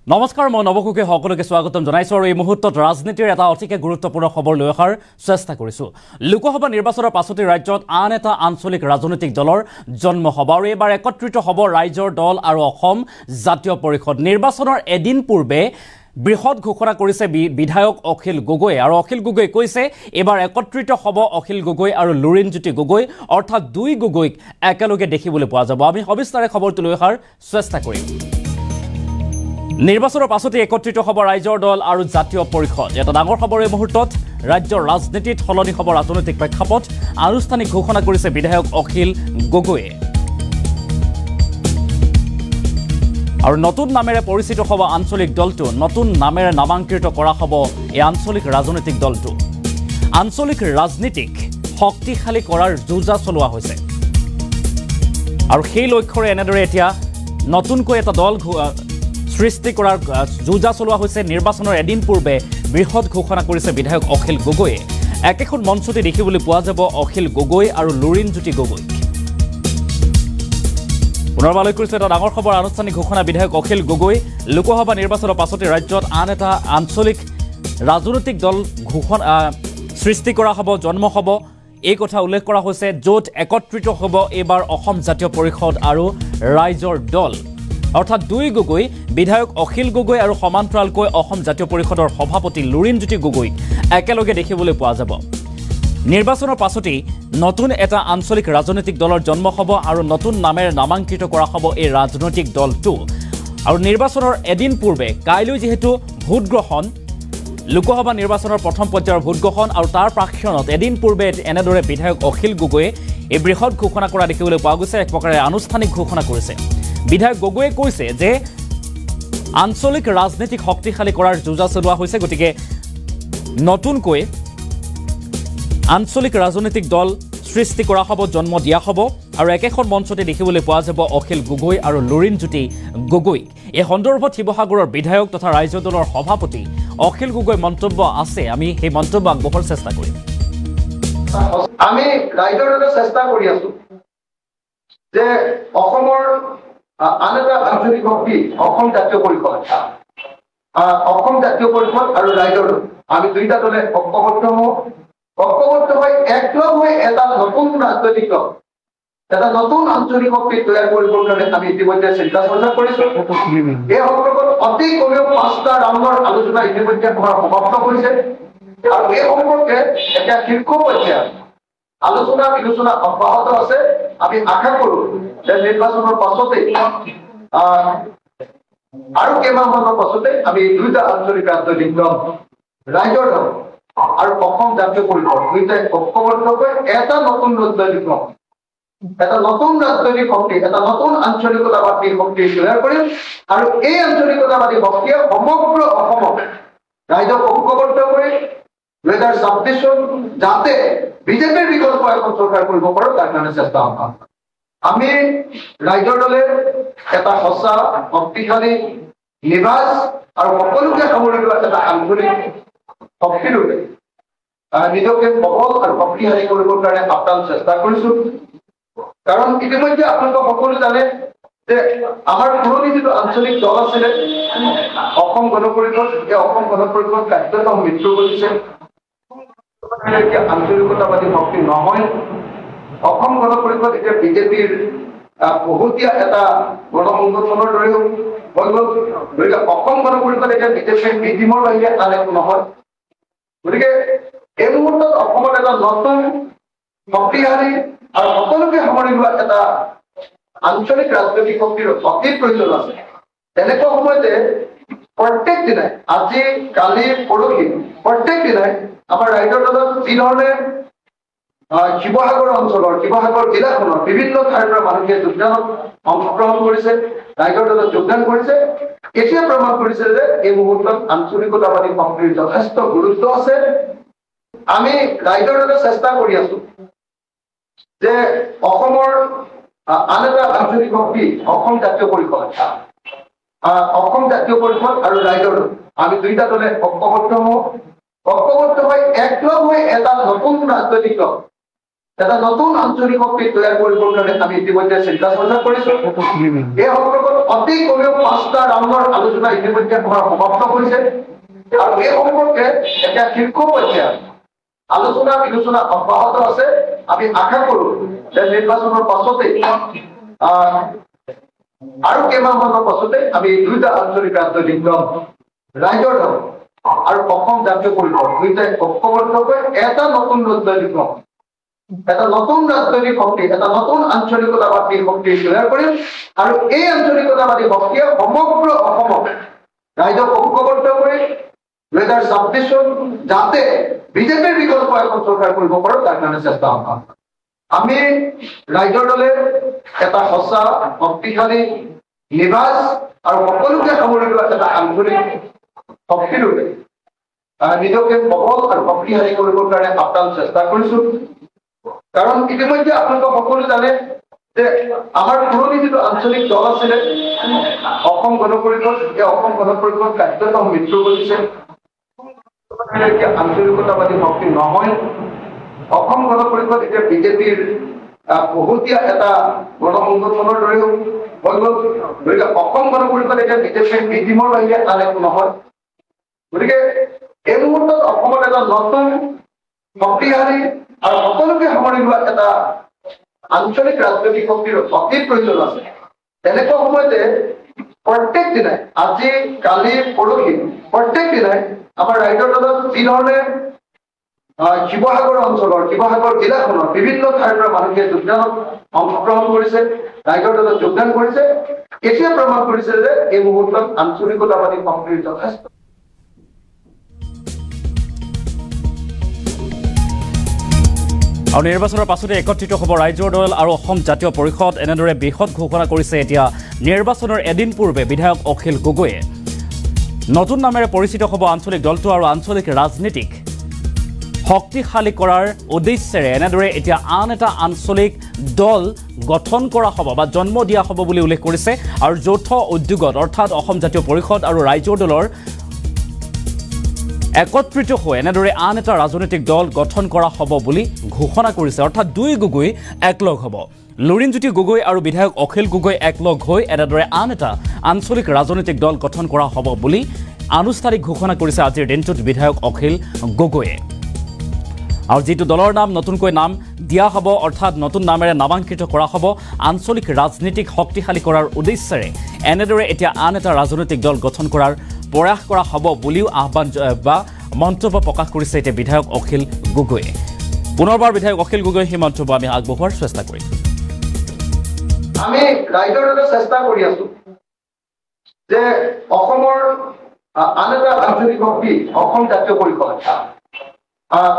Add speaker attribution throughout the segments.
Speaker 1: নমস্কাৰ মই নৱকুকে সকলোকে স্বাগতম জনাইছো আৰু এই মুহূৰ্তত ৰাজনীতিৰ এটা অতিকে গুৰুত্বপূৰ্ণ খবৰ লৈ অহাৰ চেষ্টা কৰিছো লোকসভা নিৰ্বাচনৰ পাছতে ৰাজ্যত আন এটা আঞ্চলিক ৰাজনৈতিক দলৰ জন্ম হ'ব আৰু এবাৰ একত্ৰিত হ'ব ৰাইজৰ দল আৰু অসম জাতীয় পৰিষদ নিৰ্বাচনৰ এদিন পূৰ্বে বৃহৎ ঘোষণা কৰিছে বিধায়ক অখিল গগৈ আৰু অখিল গগৈ কৈছে এবাৰ একত্ৰিত হ'ব অখিল গগৈ আৰু লুৰিণজ্যোতি গগৈ অৰ্থাৎ দুই গগৈক একেলগে দেখিবলৈ পোৱা যাব আমি সবিস্তাৰে খবৰটো লৈ অহাৰ চেষ্টা কৰিম নিৰ্বাচনৰ পাছতে একত্ৰিত হ'ব ৰাইজৰ দল আৰু জাতীয় পৰিষদ এটা ডাঙৰ খবৰ এই মুহূৰ্তত ৰাজ্যৰ ৰাজনীতিত সলনি হ'ব ৰাজনৈতিক প্ৰেক্ষাপট আনুষ্ঠানিক ঘোষণা কৰিছে বিধায়ক অখিল গগৈয়ে আৰু নতুন নামেৰে পৰিচিত হ'ব আঞ্চলিক দলটো নতুন নামেৰে নামাঙ্কিত কৰা হ'ব এই আঞ্চলিক ৰাজনৈতিক দলটো আঞ্চলিক ৰাজনীতিক শক্তিশালী কৰাৰ যুঁজা চলোৱা হৈছে আৰু সেই লক্ষ্যৰে এনেদৰে এতিয়া নতুনকৈ এটা দল সৃষ্টি কৰাৰ যুঁজা চলোৱা হৈছে নিৰ্বাচনৰ এদিন পূৰ্বে বৃহৎ ঘোষণা কৰিছে বিধায়ক অখিল গগৈয়ে একেখন মঞ্চতে দেখিবলৈ পোৱা যাব অখিল গগৈ আৰু লুৰিণজ্যোতি গগৈ পুনৰবাৰলৈ কৰিছে এটা ডাঙৰ খবৰ আনুষ্ঠানিক ঘোষণা বিধায়ক অখিল গগৈ লোকসভা নিৰ্বাচনৰ পাছতে ৰাজ্যত আন এটা আঞ্চলিক ৰাজনৈতিক দল সৃষ্টি কৰা হ'ব জন্ম হ'ব এই কথা উল্লেখ কৰা হৈছে য'ত একত্ৰিত হ'ব এবাৰ অসম জাতীয় পৰিষদ আৰু ৰাইজৰ দল অৰ্থাৎ দুই গগৈ বিধায়ক অখিল গগৈ আৰু সমান্তৰালকৈ অসম জাতীয় পৰিষদৰ সভাপতি লুৰিণজ্যোতি গগৈ একেলগে দেখিবলৈ পোৱা যাব নিৰ্বাচনৰ পাছতেই নতুন এটা আঞ্চলিক ৰাজনৈতিক দলৰ জন্ম হ'ব আৰু নতুন নামেৰে নামাঙ্কিত কৰা হ'ব এই ৰাজনৈতিক দলটো আৰু নিৰ্বাচনৰ এদিন পূৰ্বে কাইলৈ যেহেতু ভোট গ্ৰহণ লোকসভা নিৰ্বাচনৰ প্ৰথম পৰ্যায়ৰ ভোট গ্ৰহণ আৰু তাৰ প্ৰাক্ষণত এদিন পূৰ্বে এনেদৰে বিধায়ক অখিল গগৈয়ে এই বৃহৎ ঘোষণা কৰা দেখিবলৈ পোৱা গৈছে এক প্ৰকাৰে আনুষ্ঠানিক ঘোষণা কৰিছে বিধায়ক গগৈয়ে কৈছে যে আঞ্চলিক ৰাজনীতিক শক্তিশালী কৰাৰ যুঁজা চলোৱা হৈছে গতিকে নতুনকৈ আঞ্চলিক ৰাজনৈতিক দল সৃষ্টি কৰা হ'ব জন্ম দিয়া হ'ব আৰু একেখন মঞ্চতে দেখিবলৈ পোৱা যাব অখিল গগৈ আৰু লুৰিণজ্যোতি গগৈ এই সন্দৰ্ভত শিৱসাগৰৰ বিধায়ক তথা ৰাইজৰ দলৰ সভাপতি অখিল গগৈ মন্তব্য আছে আমি সেই মন্তব্য আগবঢ়াৰ চেষ্টা কৰিম
Speaker 2: আমি ৰাইজৰ দলে চেষ্টা কৰি আছো যে অসমৰ আন এটা আঞ্চলিক শক্তি অসম জাতীয় পৰিষদ আৰু ৰাইজৰ দল আমি দুইটা দলে ঐক্যবদ্ধ হৈ একলগ হৈ এটা নতুন ৰাজনৈতিক দল এটা নতুন আঞ্চলিক শক্তি তৈয়াৰ কৰিবৰ কাৰণে আমি ইতিমধ্যে চিন্তা চৰ্চা কৰিছো এই সম্পৰ্কত অতি কমেও 5টা ৰাউণ্ডৰ আলোচনা ইতিমধ্যে সমাপ্ত হৈছে আৰু এই সম্পৰ্কে এতিয়া শীৰ্ষ পৰ্যায়ত আলোচনা বিলোচনা অব্যাহত আছে আমি আশা কৰো যে নিৰ্বাচনৰ পাছতে আৰু কেইমাহমানৰ পাছতে আমি দুইটা আঞ্চলিক ৰাজনৈতিক দল ৰাইজৰ দল আৰু অসম জাতীয় পৰিষদ দুইটাই ঐক্যবদ্ধকৈ এটা নতুন ৰাজনৈতিক দল এটা নতুন ৰাজনৈতিক শক্তি এটা নতুন আঞ্চলিকতাবাদী শক্তি তৈয়াৰ কৰিম আৰু এই আঞ্চলিকতাবাদী শক্তিয়ে সমগ্ৰ অসমক ৰাইজক ঐক্যবদ্ধ কৰি 2026 যাতে বিজেপিৰ বিকল্প এখন চৰকাৰ কৰিব পাৰো তাৰ কাৰণে চেষ্টা কৰা আমি ৰাইজৰ দলে এটা সঁচা শক্তিশালী নিবাস আৰু সকলোকে সামৰি লোৱা এটা আঞ্চলিক শক্তিৰূপে নিজকে সবল আৰু শক্তিশালী কৰিবৰ কাৰণে আপ্ৰাণ চেষ্টা কৰিছো কাৰণ ইতিমধ্যে আপোনালোকে সকলো জানে যে আমাৰ পুৰণি যিটো আঞ্চলিক দল আছিলে অসম গণ পৰিষদ এই অসম গণ পৰিষদ কাৰ্যত মৃত্যু ঘটিছে আঞ্চলিকতাবাদী শক্তি নহয় অসম গণ পৰিষদ এতিয়া বিজেপিৰ বহুতীয়া এটা গণ সংগঠনৰ দৰেও হৈ গ'ল গতিকে অসম গণ পৰিষদ এতিয়া বিজেপিৰ বিধিমৰ বাহিৰে আন একো নহয় গতিকে এই মুহূৰ্তত অসমত এটা নতুন শক্তিশালী আৰু সকলোকে সামৰি লোৱা এটা আঞ্চলিক ৰাজনৈতিক শক্তিৰ অতি প্ৰয়োজন আছে তেনেকুৱা সময়তে প্ৰত্যেক দিনাই আজি কালি পৰহি প্ৰত্যেক দিনাই আমাৰ ৰাইজৰ দলত যি ধৰণে শিৱসাগৰ অঞ্চলৰ শিৱসাগৰ জিলাখনৰ বিভিন্ন ঠাইৰ পৰা মানুহে যোগদানত অংশগ্ৰহণ কৰিছে ৰাইজৰ দলত যোগদান কৰিছে এতিয়া প্ৰমাণ কৰিছে যে এই মুহূৰ্তত আঞ্চলিকতাবাদী শক্তিৰ যথেষ্ট গুৰুত্ব আছে আমি ৰাইজৰ দলে চেষ্টা কৰি আছো যে অসমৰ আন এটা আঞ্চলিক শক্তি অসম জাতীয় পৰিষদ আৰু ৰাইজৰ দল আমি দুইটা দলে ঐক্যবদ্ধ হৈ একলগ হৈ এটা নতুন ৰাজনৈতিক দল এটা নতুন আঞ্চলিক শক্তি তৈয়াৰ কৰিবৰ কাৰণে আমি ইতিমধ্যে চিন্তা চৰ্চা কৰিছো। এই সম্পৰ্কত অতি কমেও 5টা ৰাউণ্ডৰ আলোচনা ইতিমধ্যে সমাপ্ত হৈছে আৰু এই সম্পৰ্কে এতিয়া শীৰ্ষ পৰ্যায়ত আলোচনা বিলোচনা অব্যাহত আছে। আমি আশা কৰো যে নিৰ্বাচনৰ পাছতে আৰু কেইমাহমানৰ পাছতে আমি 2টা আঞ্চলিক ৰাজনৈতিক দল, ৰাইজৰ দল আৰু অসম জাতীয় পৰিষদ দুইটাই ঐক্যবদ্ধকৈ এটা নতুন ৰাজনৈতিক দল, এটা নতুন ৰাজনৈতিক শক্তি, এটা নতুন আঞ্চলিকতাবাদী শক্তি তৈয়াৰ কৰিম আৰু এই আঞ্চলিকতাবাদী শক্তিয়ে সমগ্ৰ অসমক ৰাইজক ঐক্যবদ্ধ কৰি 2026 যাতে বিজেপিৰ বিকল্প এখন চৰকাৰ কৰিব পাৰো তাৰ কাৰণে চেষ্টা কৰিম। আমি ৰাইজৰ দলে এটা সঁচা শক্তিশালী নিবাস আৰু সকলোকে সামৰি লোৱা এটা আঞ্চলিক শক্তিৰূপে নিজকে সবল আৰু শক্তিশালী কৰিবৰ কাৰণে আপ্ৰাণ চেষ্টা কৰিছো। কাৰণ ইতিমধ্যে আপোনালোক সকলো জানে যে আমাৰ পুৰণি যিটো আঞ্চলিক দল আছিলে অসম গণ পৰিষদ, এই অসম গণ পৰিষদ কাৰ্যতঃ মৃত্যু ঘটিছে। আঞ্চলিকতাবাদী শক্তি নহয়। অসম গণ পৰিষদ এতিয়া বিজেপিৰ বহুতীয়া এটা গণসংগঠনৰ দৰেও হৈ গ'ল। গতিকে অসম গণ পৰিষদ এতিয়া বিজেপিৰ বিধিমৰ বাহিৰে আন একো নহয়। গতিকে এই মুহূৰ্তত অসমত এটা নতুন শক্তিশালী আৰু সকলোকে সামৰি লোৱা এটা আঞ্চলিক ৰাজনৈতিক শক্তিৰ অতি প্ৰয়োজন আছে। তেনেকুৱা সময়তে প্ৰত্যেক দিনাই, আজি কালি পৰহি প্ৰত্যেক দিনাই আমাৰ ৰাইজৰ দলত যি ধৰণে শিৱসাগৰ অঞ্চলৰ, শিৱসাগৰ জিলাখনৰ বিভিন্ন ঠাইৰ পৰা মানুহে যোগদানত অংশগ্ৰহণ কৰিছে, ৰাইজৰ দলত যোগদান কৰিছে, এতিয়া প্ৰমাণ কৰিছে যে এই মুহূৰ্তত আঞ্চলিকতাবাদী শক্তিৰ যথেষ্ট
Speaker 1: আৰু নিৰ্বাচনৰ পাছতে একত্ৰিত হ'ব ৰাইজৰ দল আৰু অসম জাতীয় পৰিষদ। এনেদৰে বৃহৎ ঘোষণা কৰিছে এতিয়া নিৰ্বাচনৰ এদিন পূৰ্বে বিধায়ক অখিল গগৈয়ে। নতুন নামেৰে পৰিচিত হ'ব আঞ্চলিক দলটো আৰু আঞ্চলিক ৰাজনীতিক শক্তিশালী কৰাৰ উদ্দেশ্যেৰে এনেদৰে এতিয়া আন এটা আঞ্চলিক দল গঠন কৰা হ'ব বা জন্ম দিয়া হ'ব বুলি উল্লেখ কৰিছে। আৰু যৌথ উদ্যোগত অৰ্থাৎ অসম জাতীয় পৰিষদ আৰু ৰাইজৰ দলৰ একত্ৰিত হৈ এনেদৰে আন এটা ৰাজনৈতিক দল গঠন কৰা হ'ব বুলি ঘোষণা কৰিছে। অৰ্থাৎ 2 গগৈ একলগ হ'ব। লুৰিণজ্যোতি গগৈ আৰু বিধায়ক অখিল গগৈ একলগ হৈ এনেদৰে আন এটা আঞ্চলিক ৰাজনৈতিক দল গঠন কৰা হ'ব বুলি আনুষ্ঠানিক ঘোষণা কৰিছে আজিৰ দিনটোত বিধায়ক অখিল গগৈয়ে। আৰু যিটো দলৰ নাম নতুনকৈ নাম দিয়া হ'ব, অৰ্থাৎ নতুন নামেৰে নামাঙ্কিত কৰা হ'ব, আঞ্চলিক ৰাজনীতিক শক্তিশালী কৰাৰ উদ্দেশ্যেৰে এনেদৰে এতিয়া আন এটা ৰাজনৈতিক দল গঠন কৰাৰ প্ৰয়াস কৰা হ'ব বুলিও আহ্বান বা মন্তব্য প্ৰকাশ কৰিছে এতিয়া বিধায়ক অখিল গগৈয়ে। পুনৰবাৰ বিধায়ক অখিল গগৈ সেই মন্তব্য আমি আগবঢ়োৱাৰ চেষ্টা কৰিম।
Speaker 2: আমি ৰাইজৰ দলে চেষ্টা কৰি আছো যে অসমৰ আন এটা আঞ্চলিক শক্তি অসম জাতীয় পৰিষদ,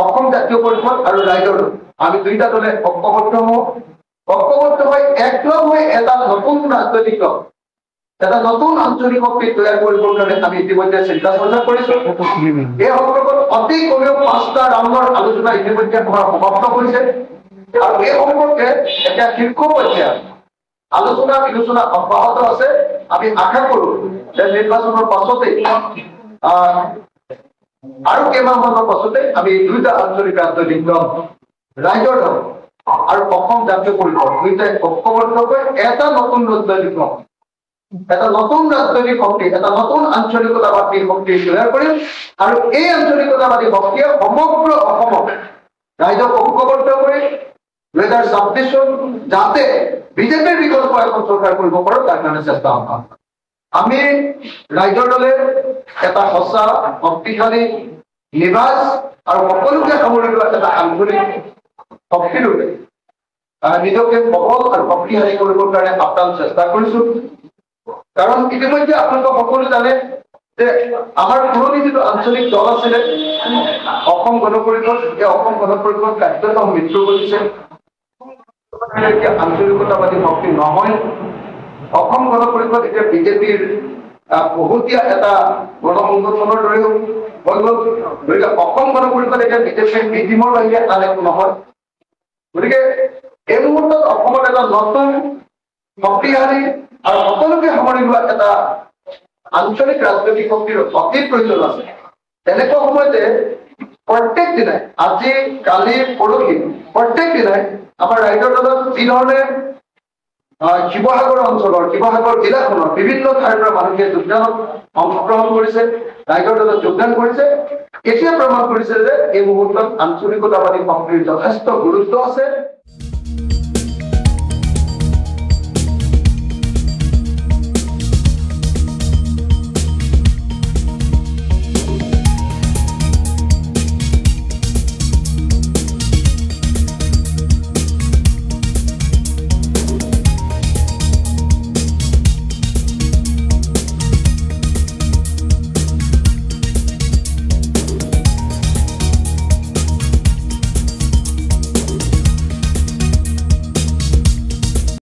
Speaker 2: অসম জাতীয় পৰিষদ আৰু ৰাইজৰ দল, আমি 2টা দলে ঐক্যবদ্ধ হৈ একলগ হৈ এটা নতুন ৰাজনৈতিক দল, এটা নতুন আঞ্চলিক শক্তি তৈয়াৰ কৰিবৰ কাৰণে আমি ইতিমধ্যে চিন্তা চৰ্চা কৰিছো। এই সম্পৰ্কত অতি কমেও 5টা ৰাউণ্ডৰ আলোচনা ইতিমধ্যে সমাপ্ত হৈছে আৰু এই সম্পৰ্কে এতিয়া শীৰ্ষ পৰ্যায়ত আলোচনা বিলোচনা অব্যাহত আছে। আমি আশা কৰো যে নিৰ্বাচনৰ পাছতে আৰু কেইমাহমানৰ পাছতে আমি 2টা আঞ্চলিক ৰাজনৈতিক দল, ৰাইজৰ দল আৰু অসম জাতীয় পৰিষদ দুইটাই ঐক্যবদ্ধকৈ এটা নতুন ৰাজনৈতিক দল, এটা নতুন ৰাজনৈতিক শক্তি, এটা নতুন আঞ্চলিকতাবাদী শক্তি তৈয়াৰ কৰিম আৰু এই আঞ্চলিকতাবাদী শক্তিয়ে সমগ্ৰ অসমক ৰাইজক ঐক্যবদ্ধ কৰি 2026 যাতে বিজেপিৰ বিকল্প এখন চৰকাৰ কৰিব পাৰো তাৰ কাৰণে চেষ্টা কৰিম। আমি ৰাইজৰ দলে এটা সঁচা শক্তিশালী নিবাস আৰু সকলোকে সামৰি লোৱা এটা আঞ্চলিক শক্তিৰূপে নিজকে সবল আৰু শক্তিশালী কৰিবৰ কাৰণে আপ্ৰাণ চেষ্টা কৰিছো। কাৰণ ইতিমধ্যে আপোনালোক সকলো জানে যে আমাৰ পুৰণি যিটো আঞ্চলিক দল আছিলে অসম গণ পৰিষদ, এই অসম গণ পৰিষদ কাৰ্যতঃ মৃত্যু ঘটিছে। আঞ্চলিকতাবাদী শক্তি নহয়। অসম গণ পৰিষদ এতিয়া বিজেপিৰ বহুতীয়া এটা গণসংগঠনৰ দৰেও হৈ গ'ল। গতিকে অসম গণ পৰিষদ এতিয়া বিজেপিৰ বিধিমৰ বাহিৰে আন একো নহয়। গতিকে এই মুহূৰ্তত অসমত এটা নতুন শক্তিশালী আৰু সকলোকে সামৰি লোৱা এটা আঞ্চলিক ৰাজনৈতিক শক্তিৰ অতি প্ৰয়োজন আছে। তেনেকুৱা সময়তে প্ৰত্যেক দিনাই আজি কালি পৰহি প্ৰত্যেক দিনাই আমাৰ ৰাইজৰ দলত যি ধৰণে শিৱসাগৰ অঞ্চলৰ শিৱসাগৰ জিলাখনৰ বিভিন্ন ঠাইৰ পৰা মানুহে যোগদানত অংশগ্ৰহণ কৰিছে, ৰাইজৰ দলত যোগদান কৰিছে, এতিয়া প্ৰমাণ কৰিছে যে এই মুহূৰ্তত আঞ্চলিকতাবাদী শক্তিৰ যথেষ্ট গুৰুত্ব আছে।